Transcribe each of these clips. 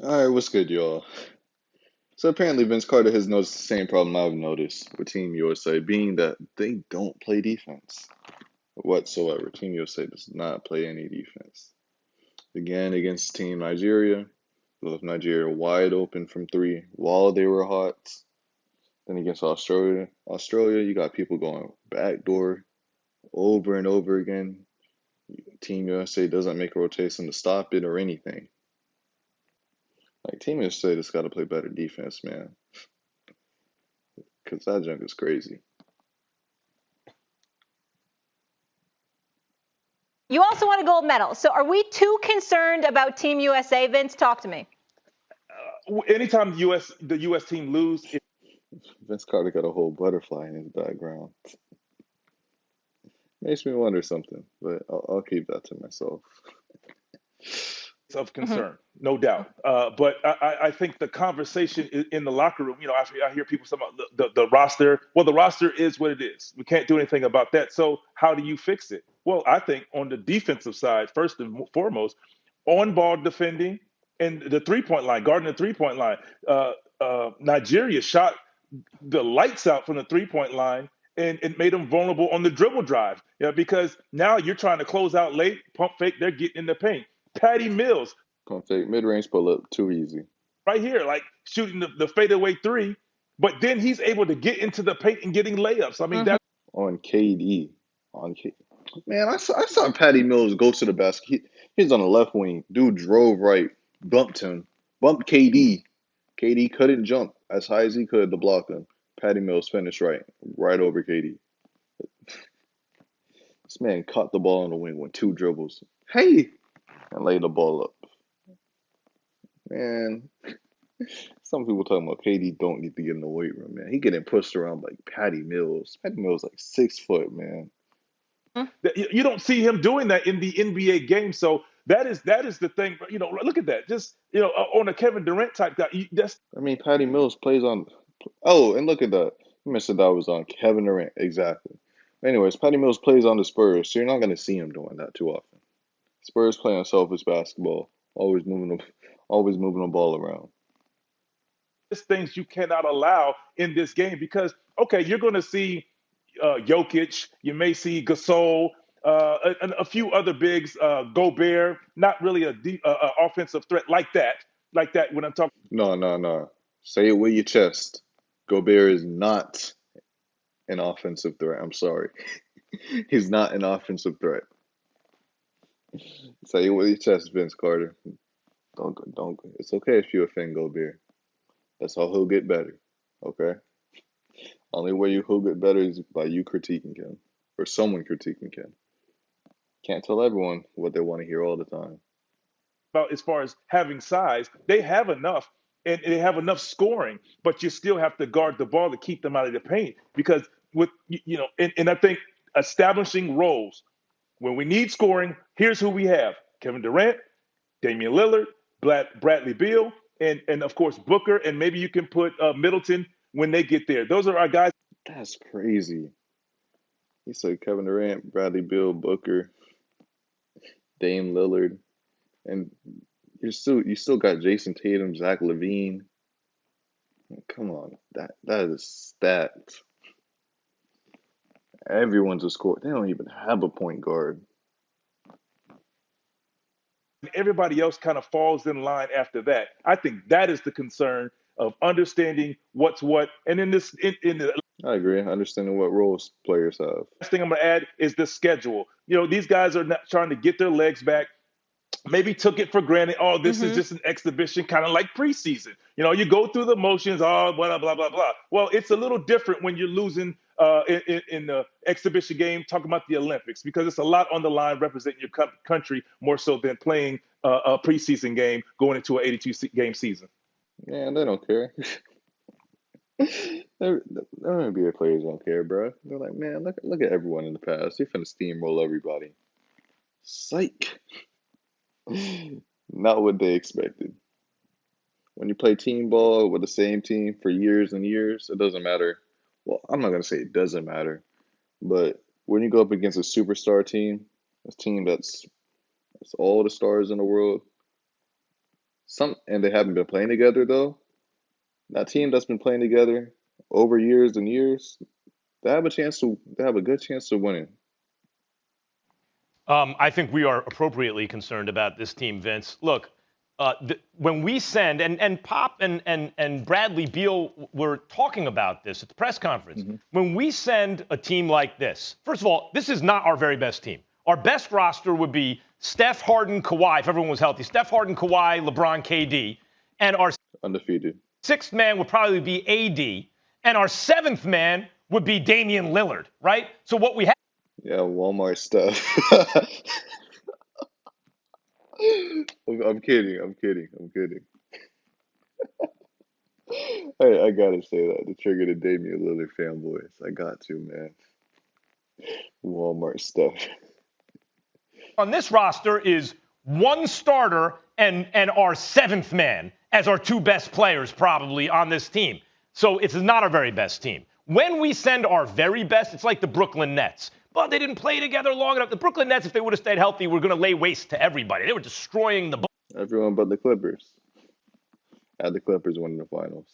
All right, what's good, y'all? So apparently Vince Carter has noticed the same problem I've noticed with Team USA, being that they don't play defense whatsoever. Team USA does not play any defense. Again, against Team Nigeria, left Nigeria wide open from three while they were hot. Then against Australia, you got people going backdoor over and over again. Team USA doesn't make a rotation to stop it or anything. Like Team USA just got to play better defense, man, because that junk is crazy. You also want a gold medal. So are we too concerned about Team USA, Vince? Talk to me. Anytime the U.S. team lose, Vince Carter got a whole butterfly in his background. Makes me wonder something, but I'll keep that to myself. it's of Mm-hmm. concern, no doubt. But I think the conversation in the locker room, I hear people talking about the roster. Well, the roster is what it is. We can't do anything about that. So how do you fix it? Well, I think on the defensive side, first and foremost, on ball defending and the 3-point line, guarding the 3-point line. Nigeria shot the lights out from the 3-point line, and it made them vulnerable on the dribble drive. Because now you're trying to close out late, pump fake, they're getting in the paint. Patty Mills, Gonna take mid-range pull up too easy. right here, like shooting the fadeaway three, but then he's able to get into the paint and getting layups. I mean, Mm-hmm. that's On KD. On K Man, I saw Patty Mills go to the basket. He's on the left wing. Dude drove right, bumped him, bumped KD. KD couldn't jump as high as he could to block him. Patty Mills finished right over KD. This man caught the ball in the wing with two dribbles. Hey, and laid the ball up. Man, some people talking about KD don't need to get in the weight room, man. He getting pushed around like Patty Mills. Patty Mills like 6 foot, man. you don't see him doing that in the NBA game. So that is the thing. Look at that. Just on a Kevin Durant type guy. That's I mean, Patty Mills plays on. Oh, and look at that. You mentioned that was on Kevin Durant. Exactly. Anyways, Patty Mills plays on the Spurs, so you're not gonna see him doing that too often. Spurs playing selfish basketball, always moving the ball around. just things you cannot allow in this game because okay, you're going to see Jokic, you may see Gasol, a few other bigs, Gobert, not really a offensive threat like that. When I'm talking No, no, no. Say it with your chest. Gobert is not an offensive threat. I'm sorry. He's not an offensive threat. Say it with your chest, Vince Carter. Don't. It's okay if you offend Gobert. That's how he'll get better. Okay? Only way he'll get better is by you critiquing him or someone critiquing him. Can't tell everyone what they want to hear all the time. about as far as having size, they have enough. And they have enough scoring, but you still have to guard the ball to keep them out of the paint because and I think establishing roles when we need scoring, here's who we have: Kevin Durant, Damian Lillard, Bradley Beal, and of course Booker, and maybe you can put Middleton when they get there. Those are our guys. That's crazy. He said Kevin Durant, Bradley Beal, Booker, Dame Lillard, and you still got Jason Tatum, Zach LaVine. Come on, that is stacked. Everyone's a scorer. They don't even have a point guard. Everybody else kind of falls in line after that. I think that is the concern of understanding what's what. And in the I agree. Understanding what roles players have. last thing I'm going to add is the schedule. These guys are not trying to get their legs back. Maybe took it for granted. Oh, this is Mm-hmm. just an exhibition, kind of like preseason. You go through the motions. Oh, blah blah blah blah. Well, it's a little different when you're losing in the exhibition game. Talking about the Olympics because it's a lot on the line representing your country more so than playing a preseason game going into an 82 game season. Man, they don't care. The NBA players don't care, bro. They're like, man, look at everyone in the past. They finna steamroll everybody. Psych. Not what they expected. When you play team ball with the same team for years and years, it doesn't matter. Well, I'm not gonna say it doesn't matter, but when you go up against a superstar team, a team that's all the stars in the world, and they haven't been playing together though. That team that's been playing together over years and years, they have a good chance of winning. I think we are appropriately concerned about this team, Vince. Look, when we send, and Pop and Bradley Beal were talking about this at the press conference. Mm-hmm. When we send a team like this, first of all, this is not our very best team. Our best roster would be Steph, Harden, Kawhi, if everyone was healthy. Steph, Harden, Kawhi, LeBron, KD. And our Undefeated. sixth man would probably be AD. And our seventh man would be Damian Lillard, right? So what we have. Yeah, Walmart stuff. I'm kidding. I'm kidding. I'm kidding. I gotta say that to trigger the Damian Lillard fanboys. I got to, man. Walmart stuff. On this roster is one starter and our seventh man as our two best players probably on this team. So it's not our very best team. When we send our very best, it's like the Brooklyn Nets. But they didn't play together long enough. The Brooklyn Nets, if they would have stayed healthy, were going to lay waste to everybody. They were destroying the Everyone but the Clippers. Had the Clippers winning the finals.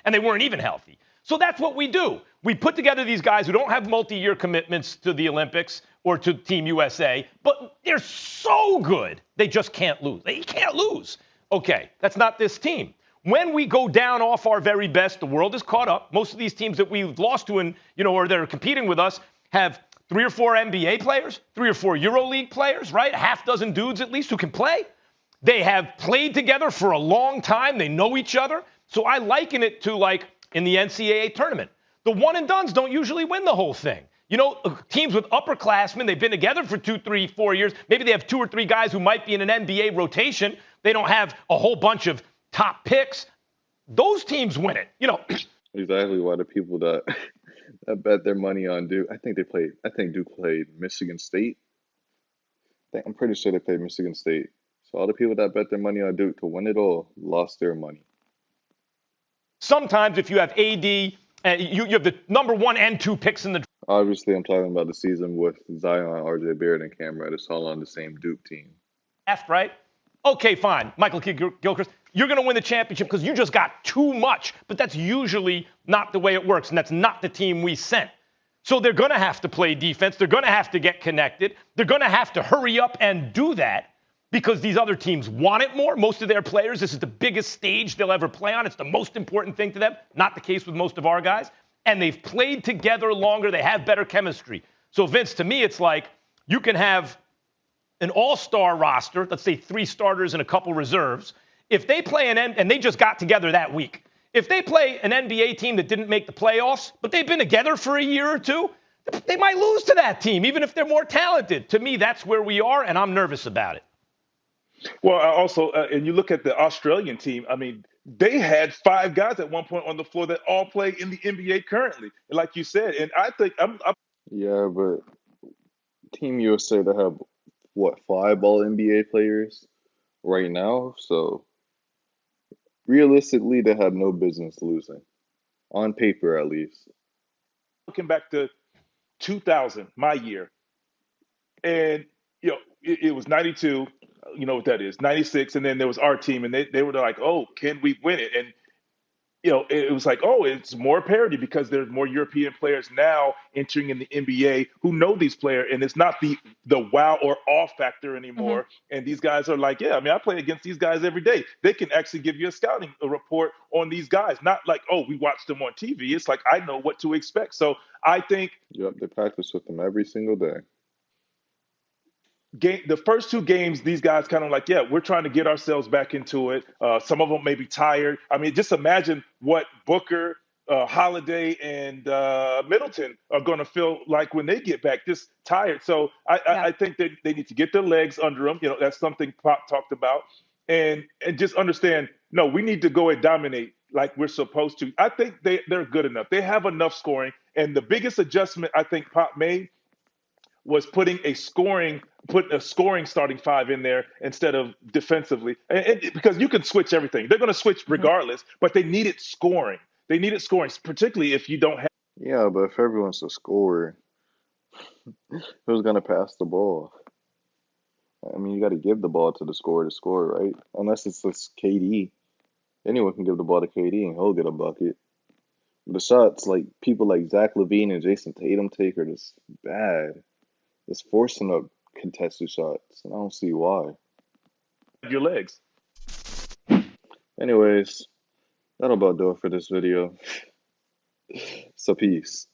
and they weren't even healthy. So that's what we do. We put together these guys who don't have multi-year commitments to the Olympics or to Team USA, but they're so good, they just can't lose. They can't lose. Okay, that's not this team. When we go down off our very best, the world is caught up. Most of these teams that we've lost to and, or they're competing with us have 3 or 4 NBA players, 3 or 4 EuroLeague players, right? A half dozen dudes at least who can play. They have played together for a long time. They know each other. So I liken it to like in the NCAA tournament. The one and dones don't usually win the whole thing. Teams with upperclassmen, they've been together for 2, 3, 4 years. Maybe they have 2 or 3 guys who might be in an NBA rotation. They don't have a whole bunch of top picks. Those teams win it. Exactly why the people that bet their money on Duke, I think Duke played Michigan State. I'm pretty sure they played Michigan State. So all the people that bet their money on Duke to win it all lost their money. Sometimes if you have AD, you have the number 1 and 2 picks in the Obviously, I'm talking about the season with Zion, RJ Barrett, and Cam Reddish all on the same Duke team. draft, right? Okay, fine. Michael Gilchrist, you're going to win the championship because you just got too much. But that's usually not the way it works, and that's not the team we sent. So they're going to have to play defense. They're going to have to get connected. They're going to have to hurry up and do that because these other teams want it more. Most of their players, this is the biggest stage they'll ever play on. It's the most important thing to them. Not the case with most of our guys. And they've played together longer. They have better chemistry. So, Vince, to me, it's like you can have an all-star roster, let's say 3 starters and a couple reserves. If they play and they just got together that week. If they play an NBA team that didn't make the playoffs, but they've been together for a year or 2, they might lose to that team, even if they're more talented. To me, that's where we are, and I'm nervous about it. Well, also, and you look at the Australian team, I mean, they had 5 guys at one point on the floor that all play in the NBA currently, like you said. And I think Yeah, but Team USA, they have, 5 all NBA players right now? So realistically, they have no business losing. On paper, at least. looking back to 2000, my year, and it was 92. You know what that is, 96, and then there was our team, and they were like, oh, can we win it? And it was like, oh, it's more parity because there's more European players now entering in the NBA who know these players, and it's not the wow or awe factor anymore. Mm-hmm. And these guys are like, yeah, I mean, I play against these guys every day. They can actually give you a scouting report on these guys, not like, oh, we watched them on TV. It's like I know what to expect. So I think Yep, they practice with them every single day. the first 2 games, these guys kind of like, yeah, we're trying to get ourselves back into it. Some of them may be tired. I mean, just imagine what Booker, Holiday, and Middleton are going to feel like when they get back, just tired. So I think that they need to get their legs under them. That's something Pop talked about, and just understand. No, we need to go and dominate like we're supposed to. I think they're good enough. They have enough scoring, and the biggest adjustment I think Pop made was putting a scoring starting 5 in there instead of defensively, because you can switch everything. They're going to switch regardless, but they needed scoring. They needed scoring, particularly if you don't have. Yeah, but if everyone's a scorer, who's gonna pass the ball? I mean, you got to give the ball to the scorer, right? Unless it's just KD. Anyone can give the ball to KD and he'll get a bucket. The shots like people like Zach LaVine and Jason Tatum take are just bad. It's forcing up contested shots, and I don't see why. Your legs. Anyways, that'll about do it for this video. So peace.